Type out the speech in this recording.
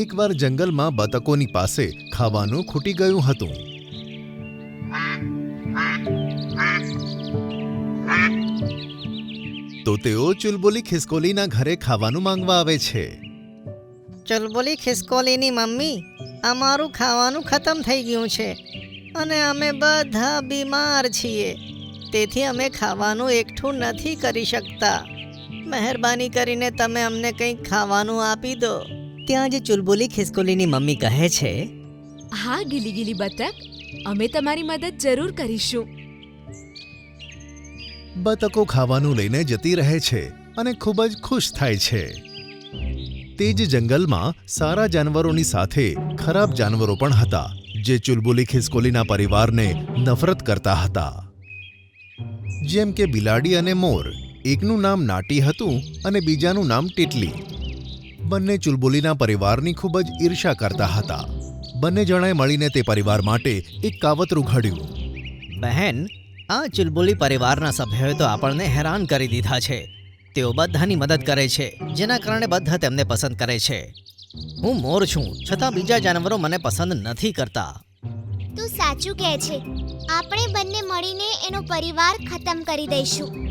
એકવાર જંગલમાં બતકોની પાસે ખાવાનું ખૂટી ગયું હતું. તો તેઓ ચુલબુલી ખિસકોલીના ઘરે ખાવાનું માંગવા આવે છે. ચુલબુલી ખિસકોલીની મમ્મી, અમારું ખાવાનું ખતમ થઈ ગયું છે અને અમે બધા બીમાર છીએ, તેથી અમે ખાવાનું એકઠું નથી કરી શકતા. મહેરબાની કરીને તમે અમને કંઈક ખાવાનું આપી દો. ત્યાં જ ચુલબુલી ખિસકોલીની મમ્મી કહે છે, હા ગીલી ગીલી બતક, અમે તમારી મદદ જરૂર કરીશું. બતકો ખાવાનું લઈને જતી રહે છે અને ખૂબ જ ખુશ થાય છે. તે જ જંગલમાં સારા જાનવરોની સાથે ખરાબ જાનવરો પણ હતા, જે ચુલબુલી ખિસકોલીના પરિવારને નફરત કરતા હતા. જેમ કે બિલાડી અને મોર. એકનું નામ નાટી હતું અને બીજાનું નામ ટીટલી. બંને ચુલબુલીના પરિવારની ખૂબ જ ઈર્ષા કરતા હતા. બંને જણાએ મળીને તે પરિવાર માટે એક કાવતરું ઘડ્યું. બહેન, આ ચુલબુલી પરિવારના સભ્યોએ તો આપણને હેરાન કરી દીધા છે. તેઓ બધાની મદદ કરે છે, જેના કારણે બધા તેમને પસંદ કરે છે. હું મોર છું, છતાં બીજા જાનવરો મને પસંદ નથી કરતા. તું સાચું કહે છે. આપણે બંને મળીને એનો પરિવાર ખતમ કરી દઈશું.